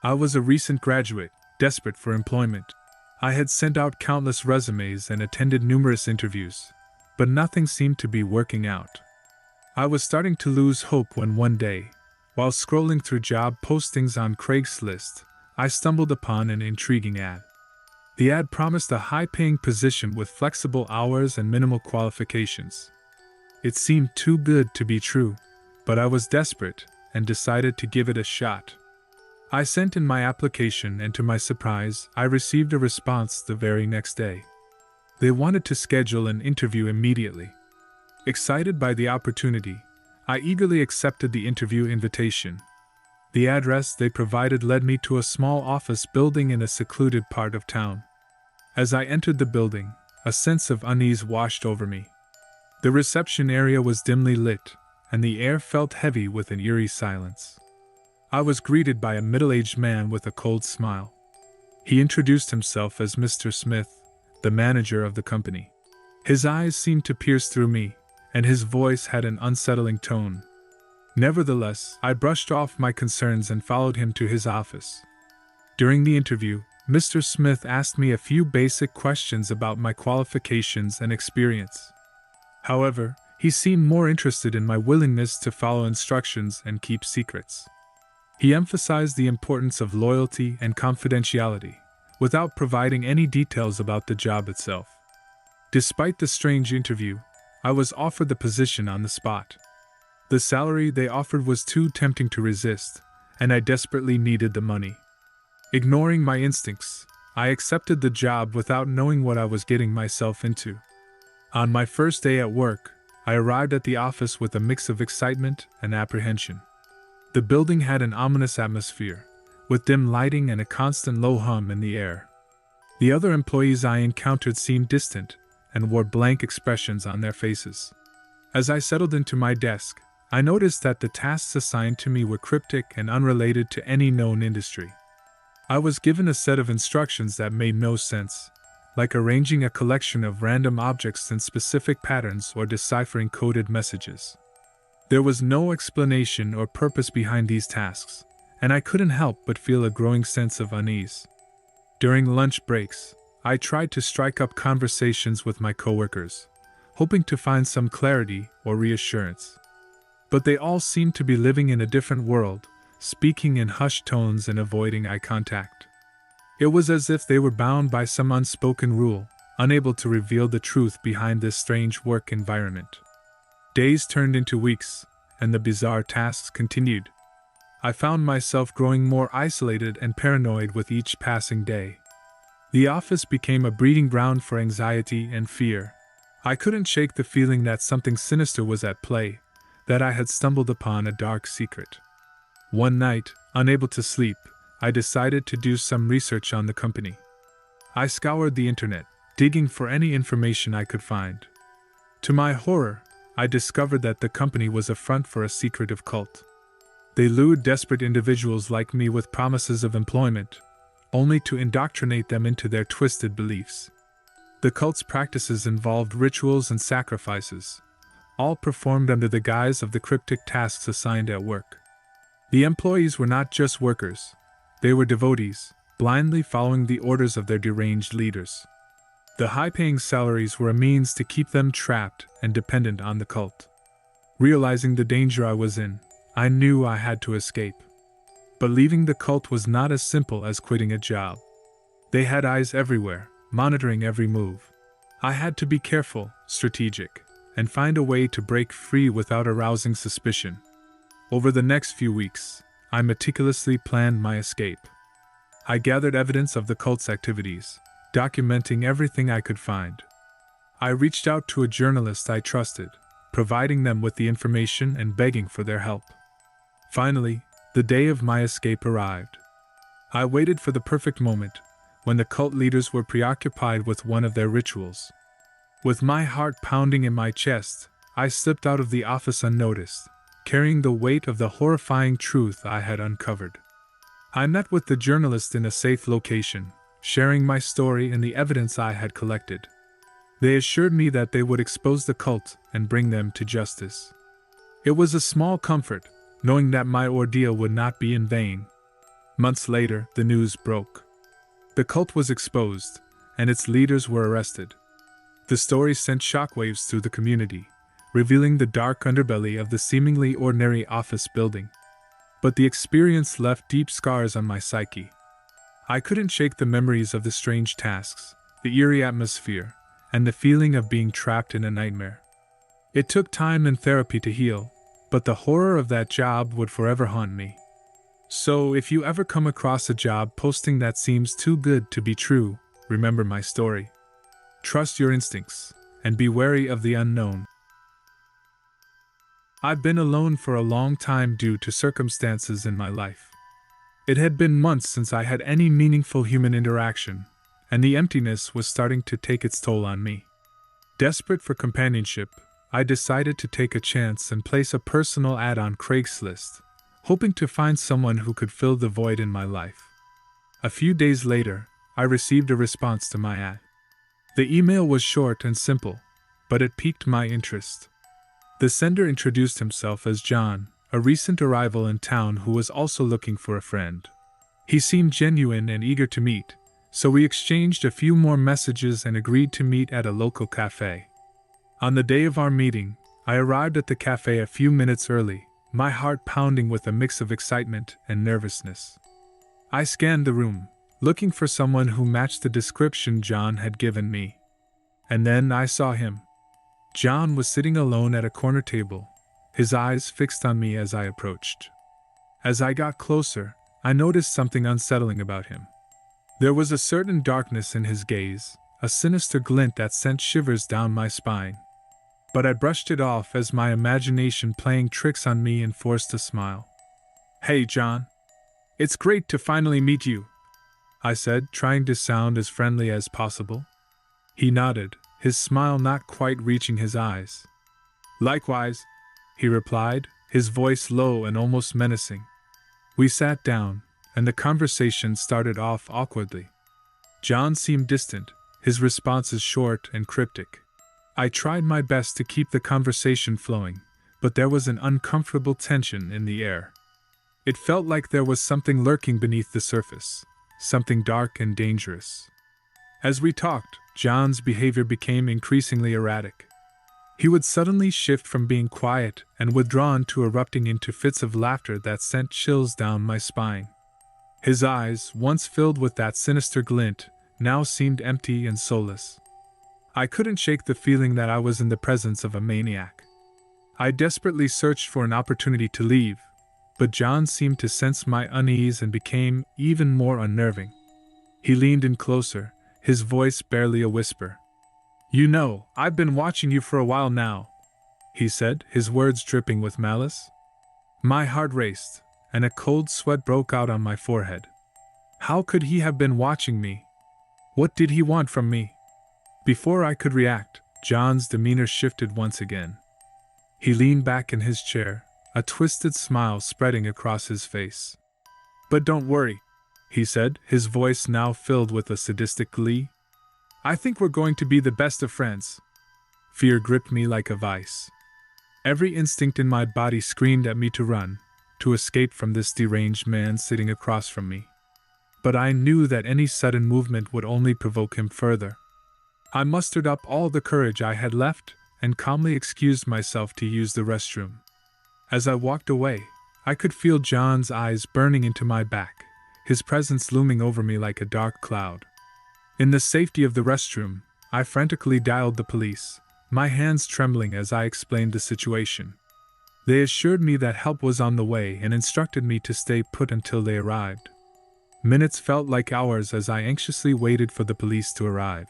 I was a recent graduate, desperate for employment. I had sent out countless resumes and attended numerous interviews, but nothing seemed to be working out. I was starting to lose hope when one day, while scrolling through job postings on Craigslist, I stumbled upon an intriguing ad. The ad promised a high-paying position with flexible hours and minimal qualifications. It seemed too good to be true, but I was desperate and decided to give it a shot. I sent in my application, and to my surprise, I received a response the very next day. They wanted to schedule an interview immediately. Excited by the opportunity, I eagerly accepted the interview invitation. The address they provided led me to a small office building in a secluded part of town. As I entered the building, a sense of unease washed over me. The reception area was dimly lit, and the air felt heavy with an eerie silence. I was greeted by a middle-aged man with a cold smile. He introduced himself as Mr. Smith, the manager of the company. His eyes seemed to pierce through me, and his voice had an unsettling tone. Nevertheless, I brushed off my concerns and followed him to his office. During the interview, Mr. Smith asked me a few basic questions about my qualifications and experience. However, he seemed more interested in my willingness to follow instructions and keep secrets. He emphasized the importance of loyalty and confidentiality, without providing any details about the job itself. Despite the strange interview, I was offered the position on the spot. The salary they offered was too tempting to resist, and I desperately needed the money. Ignoring my instincts, I accepted the job without knowing what I was getting myself into. On my first day at work, I arrived at the office with a mix of excitement and apprehension. The building had an ominous atmosphere, with dim lighting and a constant low hum in the air. The other employees I encountered seemed distant and wore blank expressions on their faces. As I settled into my desk, I noticed that the tasks assigned to me were cryptic and unrelated to any known industry. I was given a set of instructions that made no sense, like arranging a collection of random objects in specific patterns or deciphering coded messages. There was no explanation or purpose behind these tasks, and I couldn't help but feel a growing sense of unease. During lunch breaks, I tried to strike up conversations with my coworkers, hoping to find some clarity or reassurance. But they all seemed to be living in a different world, speaking in hushed tones and avoiding eye contact. It was as if they were bound by some unspoken rule, unable to reveal the truth behind this strange work environment. Days turned into weeks, and the bizarre tasks continued. I found myself growing more isolated and paranoid with each passing day. The office became a breeding ground for anxiety and fear. I couldn't shake the feeling that something sinister was at play, that I had stumbled upon a dark secret. One night, unable to sleep, I decided to do some research on the company. I scoured the internet, digging for any information I could find. To my horror, I discovered that the company was a front for a secretive cult. They lured desperate individuals like me with promises of employment, only to indoctrinate them into their twisted beliefs. The cult's practices involved rituals and sacrifices, all performed under the guise of the cryptic tasks assigned at work. The employees were not just workers, they were devotees, blindly following the orders of their deranged leaders. The high-paying salaries were a means to keep them trapped and dependent on the cult. Realizing the danger I was in, I knew I had to escape. But leaving the cult was not as simple as quitting a job. They had eyes everywhere, monitoring every move. I had to be careful, strategic, and find a way to break free without arousing suspicion. Over the next few weeks, I meticulously planned my escape. I gathered evidence of the cult's activities, documenting everything I could find. I reached out to a journalist I trusted, providing them with the information and begging for their help. Finally, the day of my escape arrived. I waited for the perfect moment, when the cult leaders were preoccupied with one of their rituals. With my heart pounding in my chest, I slipped out of the office unnoticed, carrying the weight of the horrifying truth I had uncovered. I met with the journalist in a safe location, sharing my story and the evidence I had collected. They assured me that they would expose the cult and bring them to justice. It was a small comfort, knowing that my ordeal would not be in vain. Months later, the news broke. The cult was exposed, and its leaders were arrested. The story sent shockwaves through the community, revealing the dark underbelly of the seemingly ordinary office building. But the experience left deep scars on my psyche. I couldn't shake the memories of the strange tasks, the eerie atmosphere, and the feeling of being trapped in a nightmare. It took time and therapy to heal, but the horror of that job would forever haunt me. So, if you ever come across a job posting that seems too good to be true, remember my story. Trust your instincts, and be wary of the unknown. I've been alone for a long time due to circumstances in my life. It had been months since I had any meaningful human interaction, and the emptiness was starting to take its toll on me. Desperate for companionship, I decided to take a chance and place a personal ad on Craigslist, hoping to find someone who could fill the void in my life. A few days later, I received a response to my ad. The email was short and simple, but it piqued my interest. The sender introduced himself as John, a recent arrival in town who was also looking for a friend. He seemed genuine and eager to meet, so we exchanged a few more messages and agreed to meet at a local cafe. On the day of our meeting, I arrived at the cafe a few minutes early, my heart pounding with a mix of excitement and nervousness. I scanned the room, looking for someone who matched the description John had given me. And then I saw him. John was sitting alone at a corner table, his eyes fixed on me as I approached. As I got closer, I noticed something unsettling about him. There was a certain darkness in his gaze, a sinister glint that sent shivers down my spine. But I brushed it off as my imagination playing tricks on me and forced a smile. "Hey, John. It's great to finally meet you," I said, trying to sound as friendly as possible. He nodded, his smile not quite reaching his eyes. "Likewise," he replied, his voice low and almost menacing. We sat down, and the conversation started off awkwardly. John seemed distant, his responses short and cryptic. I tried my best to keep the conversation flowing, but there was an uncomfortable tension in the air. It felt like there was something lurking beneath the surface, something dark and dangerous. As we talked, John's behavior became increasingly erratic. He would suddenly shift from being quiet and withdrawn to erupting into fits of laughter that sent chills down my spine. His eyes, once filled with that sinister glint, now seemed empty and soulless. I couldn't shake the feeling that I was in the presence of a maniac. I desperately searched for an opportunity to leave, but John seemed to sense my unease and became even more unnerving. He leaned in closer, his voice barely a whisper. "You know, I've been watching you for a while now," he said, his words dripping with malice. My heart raced, and a cold sweat broke out on my forehead. How could he have been watching me? What did he want from me? Before I could react, John's demeanor shifted once again. He leaned back in his chair, a twisted smile spreading across his face. "But don't worry," he said, his voice now filled with a sadistic glee. "I think we're going to be the best of friends." Fear gripped me like a vice. Every instinct in my body screamed at me to run, to escape from this deranged man sitting across from me. But I knew that any sudden movement would only provoke him further. I mustered up all the courage I had left and calmly excused myself to use the restroom. As I walked away, I could feel John's eyes burning into my back, his presence looming over me like a dark cloud. In the safety of the restroom, I frantically dialed the police, my hands trembling as I explained the situation. They assured me that help was on the way and instructed me to stay put until they arrived. Minutes felt like hours as I anxiously waited for the police to arrive.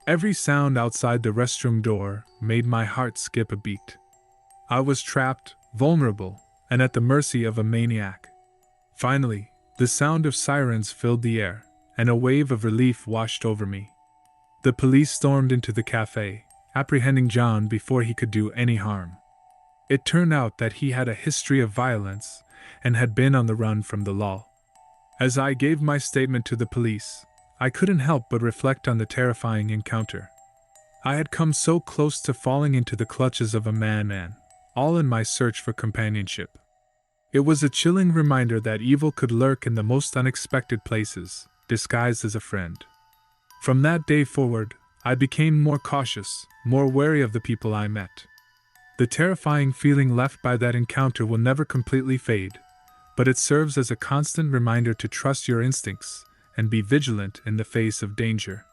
Every sound outside the restroom door made my heart skip a beat. I was trapped, vulnerable, and at the mercy of a maniac. Finally, the sound of sirens filled the air, and a wave of relief washed over me. The police stormed into the cafe, apprehending John before he could do any harm. It turned out that he had a history of violence and had been on the run from the law. As I gave my statement to the police, I couldn't help but reflect on the terrifying encounter. I had come so close to falling into the clutches of a madman, all in my search for companionship. It was a chilling reminder that evil could lurk in the most unexpected places, disguised as a friend. From that day forward, I became more cautious, more wary of the people I met. The terrifying feeling left by that encounter will never completely fade, but it serves as a constant reminder to trust your instincts and be vigilant in the face of danger.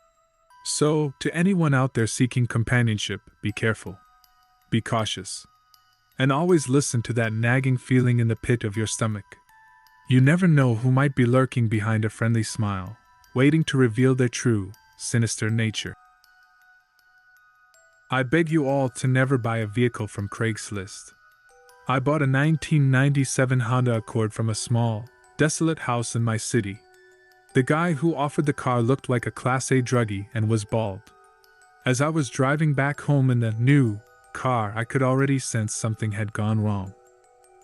So, to anyone out there seeking companionship, be careful. Be cautious. And always listen to that nagging feeling in the pit of your stomach. You never know who might be lurking behind a friendly smile, waiting to reveal their true, sinister nature. I beg you all to never buy a vehicle from Craigslist. I bought a 1997 Honda Accord from a small, desolate house in my city. The guy who offered the car looked like a Class A druggie and was bald. As I was driving back home in the new car, I could already sense something had gone wrong.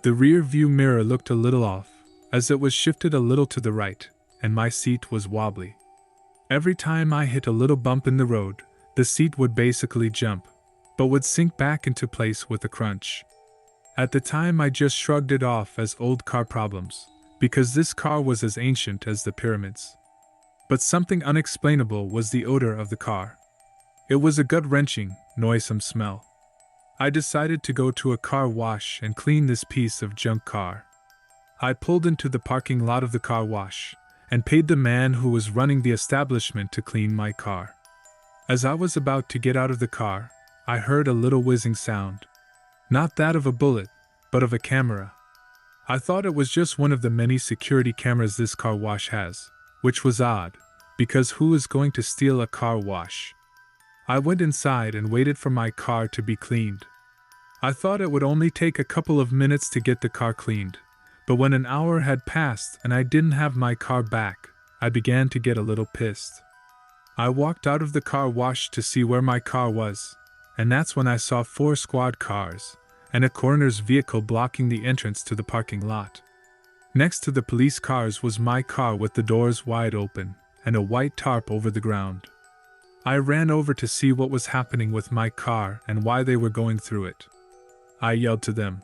The rear view mirror looked a little off, as it was shifted a little to the right, and my seat was wobbly. Every time I hit a little bump in the road, the seat would basically jump, but would sink back into place with a crunch. At the time I just shrugged it off as old car problems, because this car was as ancient as the pyramids. But something unexplainable was the odor of the car. It was a gut-wrenching, noisome smell. I decided to go to a car wash and clean this piece of junk car. I pulled into the parking lot of the car wash, and paid the man who was running the establishment to clean my car. As I was about to get out of the car, I heard a little whizzing sound. Not that of a bullet, but of a camera. I thought it was just one of the many security cameras this car wash has, which was odd, because who is going to steal a car wash? I went inside and waited for my car to be cleaned. I thought it would only take a couple of minutes to get the car cleaned, but when an hour had passed and I didn't have my car back, I began to get a little pissed. I walked out of the car wash to see where my car was, and that's when I saw 4 squad cars and a coroner's vehicle blocking the entrance to the parking lot. Next to the police cars was my car with the doors wide open and a white tarp over the ground. I ran over to see what was happening with my car and why they were going through it. I yelled to them,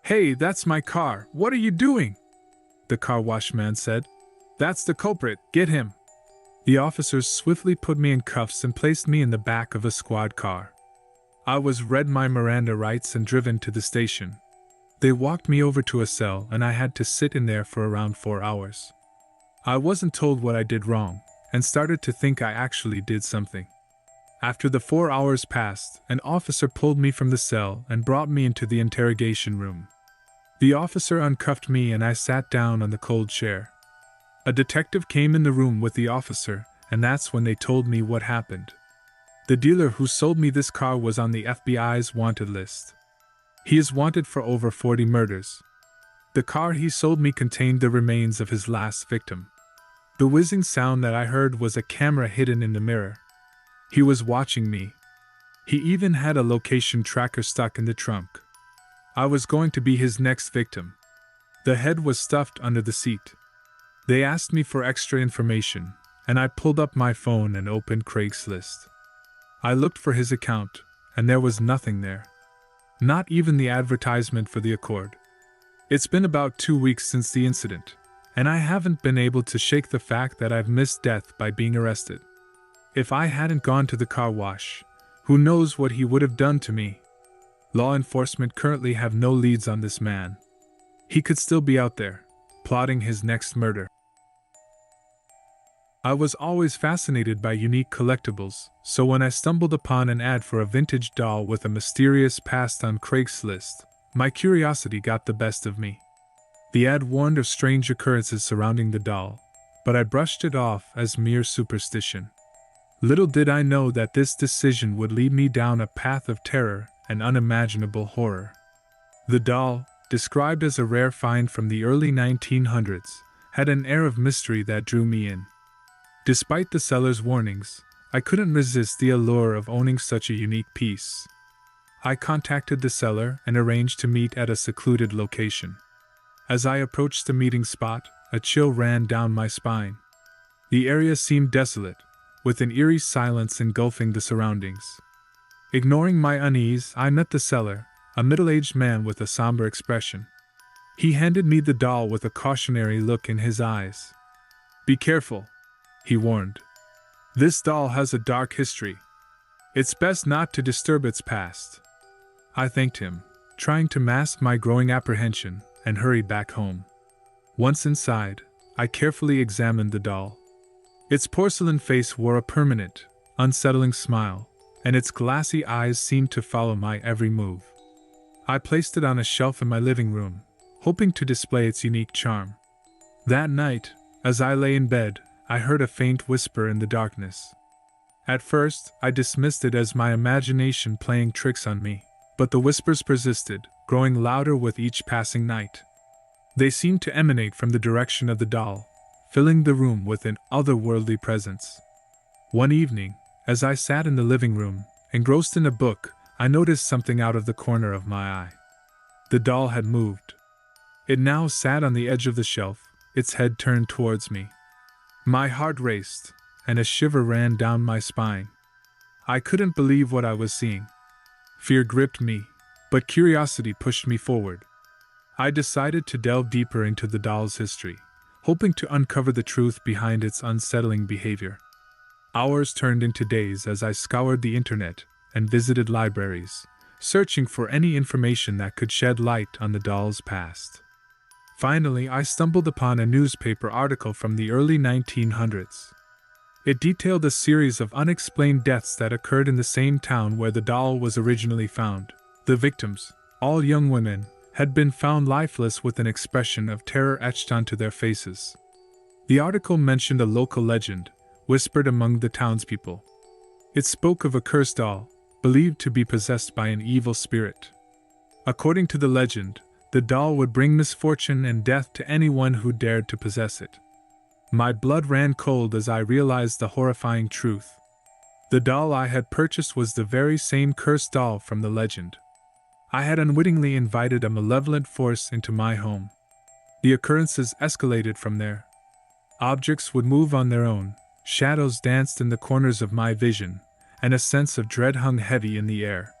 "Hey, that's my car, what are you doing?" The car wash man said, "That's the culprit, get him." The officers swiftly put me in cuffs and placed me in the back of a squad car. I was read my Miranda rights and driven to the station. They walked me over to a cell and I had to sit in there for around 4 hours. I wasn't told what I did wrong, and started to think I actually did something. After the 4 hours passed, an officer pulled me from the cell and brought me into the interrogation room. The officer uncuffed me and I sat down on the cold chair. A detective came in the room with the officer, and that's when they told me what happened. The dealer who sold me this car was on the FBI's wanted list. He is wanted for over 40 murders. The car he sold me contained the remains of his last victim. The whizzing sound that I heard was a camera hidden in the mirror. He was watching me. He even had a location tracker stuck in the trunk. I was going to be his next victim. The head was stuffed under the seat. They asked me for extra information, and I pulled up my phone and opened Craigslist. I looked for his account, and there was nothing there. Not even the advertisement for the Accord. It's been about 2 weeks since the incident, and I haven't been able to shake the fact that I've missed death by being arrested. If I hadn't gone to the car wash, who knows what he would have done to me? Law enforcement currently have no leads on this man. He could still be out there, plotting his next murder. I was always fascinated by unique collectibles, so when I stumbled upon an ad for a vintage doll with a mysterious past on Craigslist, my curiosity got the best of me. The ad warned of strange occurrences surrounding the doll, but I brushed it off as mere superstition. Little did I know that this decision would lead me down a path of terror and unimaginable horror. The doll, described as a rare find from the early 1900s, had an air of mystery that drew me in. Despite the seller's warnings, I couldn't resist the allure of owning such a unique piece. I contacted the seller and arranged to meet at a secluded location. As I approached the meeting spot, a chill ran down my spine. The area seemed desolate, with an eerie silence engulfing the surroundings. Ignoring my unease, I met the seller, a middle-aged man with a somber expression. He handed me the doll with a cautionary look in his eyes. "Be careful," he warned. "This doll has a dark history. It's best not to disturb its past." I thanked him, trying to mask my growing apprehension, and hurried back home. Once inside, I carefully examined the doll. Its porcelain face wore a permanent, unsettling smile, and its glassy eyes seemed to follow my every move. I placed it on a shelf in my living room, hoping to display its unique charm. That night, as I lay in bed, I heard a faint whisper in the darkness. At first, I dismissed it as my imagination playing tricks on me, but the whispers persisted, growing louder with each passing night. They seemed to emanate from the direction of the doll, filling the room with an otherworldly presence. One evening, as I sat in the living room, engrossed in a book, I noticed something out of the corner of my eye. The doll had moved. It now sat on the edge of the shelf, its head turned towards me. My heart raced, and a shiver ran down my spine. I couldn't believe what I was seeing. Fear gripped me, but curiosity pushed me forward. I decided to delve deeper into the doll's history, hoping to uncover the truth behind its unsettling behavior. Hours turned into days as I scoured the internet and visited libraries, searching for any information that could shed light on the doll's past. Finally, I stumbled upon a newspaper article from the early 1900s. It detailed a series of unexplained deaths that occurred in the same town where the doll was originally found. The victims, all young women, had been found lifeless with an expression of terror etched onto their faces. The article mentioned a local legend, whispered among the townspeople. It spoke of a cursed doll, believed to be possessed by an evil spirit. According to the legend, the doll would bring misfortune and death to anyone who dared to possess it. My blood ran cold as I realized the horrifying truth. The doll I had purchased was the very same cursed doll from the legend. I had unwittingly invited a malevolent force into my home. The occurrences escalated from there. Objects would move on their own, shadows danced in the corners of my vision, and a sense of dread hung heavy in the air.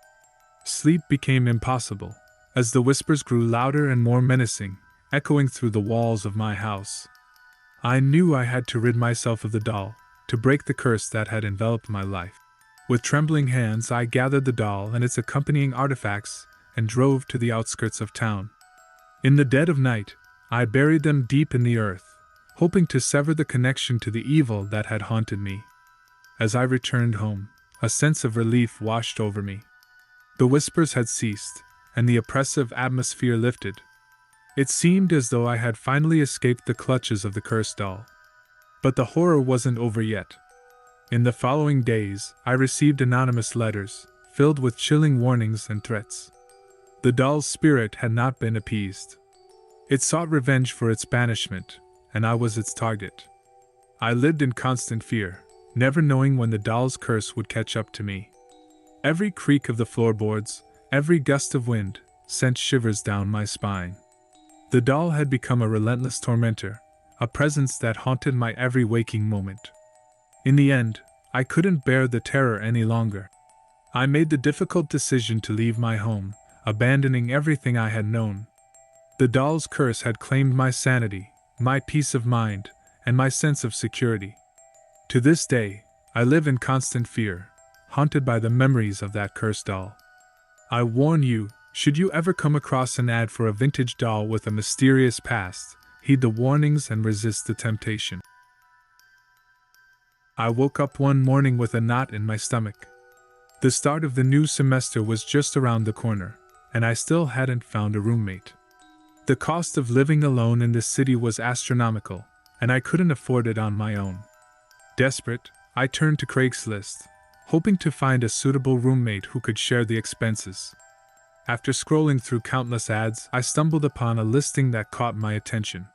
Sleep became impossible, as the whispers grew louder and more menacing, echoing through the walls of my house. I knew I had to rid myself of the doll, to break the curse that had enveloped my life. With trembling hands, I gathered the doll and its accompanying artifacts and drove to the outskirts of town. In the dead of night, I buried them deep in the earth, hoping to sever the connection to the evil that had haunted me. As I returned home, a sense of relief washed over me. The whispers had ceased, and the oppressive atmosphere lifted. It seemed as though I had finally escaped the clutches of the cursed doll. But the horror wasn't over yet. In the following days, I received anonymous letters, filled with chilling warnings and threats. The doll's spirit had not been appeased. It sought revenge for its banishment, and I was its target. I lived in constant fear, never knowing when the doll's curse would catch up to me. Every creak of the floorboards, every gust of wind, sent shivers down my spine. The doll had become a relentless tormentor, a presence that haunted my every waking moment. In the end, I couldn't bear the terror any longer. I made the difficult decision to leave my home, abandoning everything I had known. The doll's curse had claimed my sanity, my peace of mind, and my sense of security. To this day, I live in constant fear, haunted by the memories of that cursed doll. I warn you, should you ever come across an ad for a vintage doll with a mysterious past, heed the warnings and resist the temptation. I woke up one morning with a knot in my stomach. The start of the new semester was just around the corner, and I still hadn't found a roommate. The cost of living alone in this city was astronomical, and I couldn't afford it on my own. Desperate, I turned to Craigslist, hoping to find a suitable roommate who could share the expenses. After scrolling through countless ads, I stumbled upon a listing that caught my attention.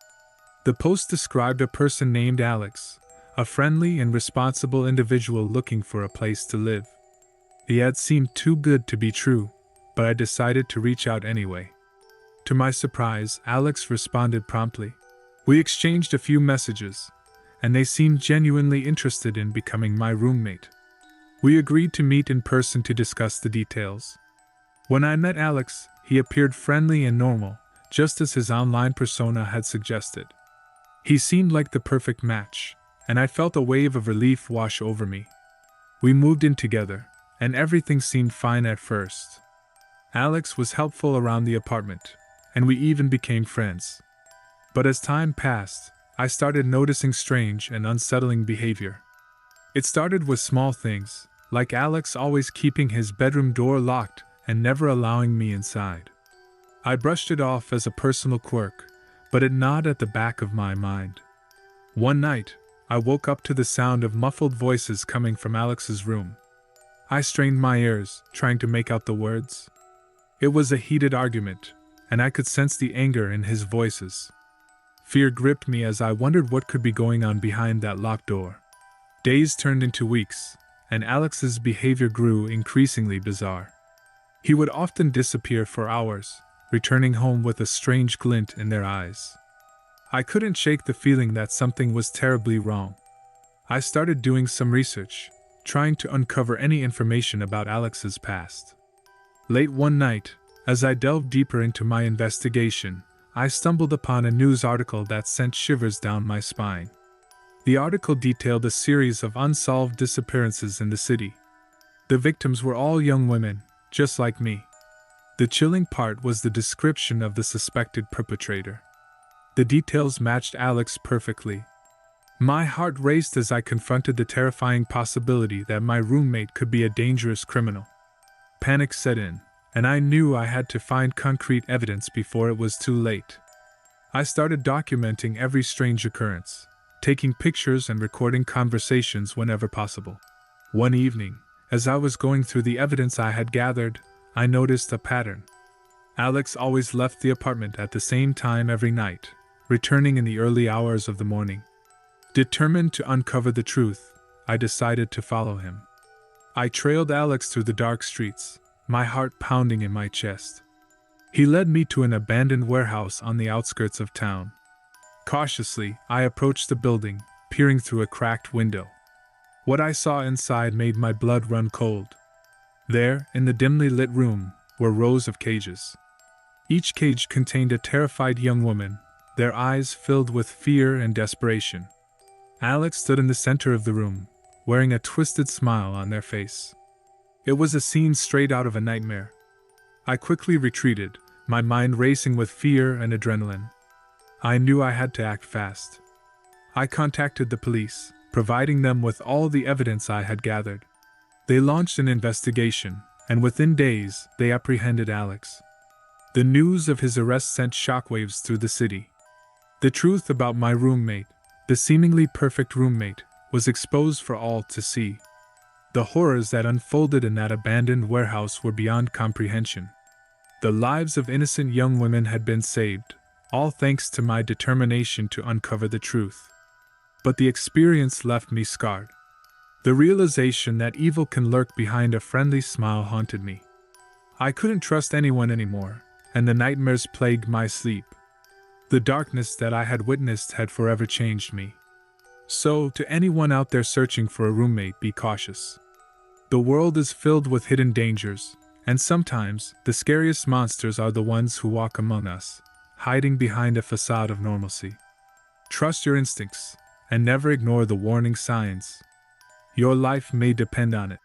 The post described a person named Alex, a friendly and responsible individual looking for a place to live. The ad seemed too good to be true, but I decided to reach out anyway. To my surprise, Alex responded promptly. We exchanged a few messages, and they seemed genuinely interested in becoming my roommate. We agreed to meet in person to discuss the details. When I met Alex, he appeared friendly and normal, just as his online persona had suggested. He seemed like the perfect match, and I felt a wave of relief wash over me. We moved in together, and everything seemed fine at first. Alex was helpful around the apartment, and we even became friends. But as time passed, I started noticing strange and unsettling behavior. It started with small things, like Alex always keeping his bedroom door locked and never allowing me inside. I brushed it off as a personal quirk, but it gnawed at the back of my mind. One night, I woke up to the sound of muffled voices coming from Alex's room. I strained my ears, trying to make out the words. It was a heated argument, and I could sense the anger in his voices. Fear gripped me as I wondered what could be going on behind that locked door. Days turned into weeks, and Alex's behavior grew increasingly bizarre. He would often disappear for hours, returning home with a strange glint in their eyes. I couldn't shake the feeling that something was terribly wrong. I started doing some research, trying to uncover any information about Alex's past. Late one night, as I delved deeper into my investigation, I stumbled upon a news article that sent shivers down my spine. The article detailed a series of unsolved disappearances in the city. The victims were all young women, just like me. The chilling part was the description of the suspected perpetrator. The details matched Alex perfectly. My heart raced as I confronted the terrifying possibility that my roommate could be a dangerous criminal. Panic set in, and I knew I had to find concrete evidence before it was too late. I started documenting every strange occurrence, taking pictures and recording conversations whenever possible. One evening, as I was going through the evidence I had gathered, I noticed a pattern. Alex always left the apartment at the same time every night, returning in the early hours of the morning. Determined to uncover the truth, I decided to follow him. I trailed Alex through the dark streets, my heart pounding in my chest. He led me to an abandoned warehouse on the outskirts of town. Cautiously, I approached the building, peering through a cracked window. What I saw inside made my blood run cold. There, in the dimly lit room, were rows of cages. Each cage contained a terrified young woman, their eyes filled with fear and desperation. Alex stood in the center of the room, wearing a twisted smile on their face. It was a scene straight out of a nightmare. I quickly retreated, my mind racing with fear and adrenaline. I knew I had to act fast. I contacted the police, providing them with all the evidence I had gathered. They launched an investigation, and within days, they apprehended Alex. The news of his arrest sent shockwaves through the city. The truth about my roommate, the seemingly perfect roommate, was exposed for all to see. The horrors that unfolded in that abandoned warehouse were beyond comprehension. The lives of innocent young women had been saved, all thanks to my determination to uncover the truth. But the experience left me scarred. The realization that evil can lurk behind a friendly smile haunted me. I couldn't trust anyone anymore, and the nightmares plagued my sleep. The darkness that I had witnessed had forever changed me. So, to anyone out there searching for a roommate, be cautious. The world is filled with hidden dangers, and sometimes the scariest monsters are the ones who walk among us, hiding behind a facade of normalcy. Trust your instincts, and never ignore the warning signs. Your life may depend on it.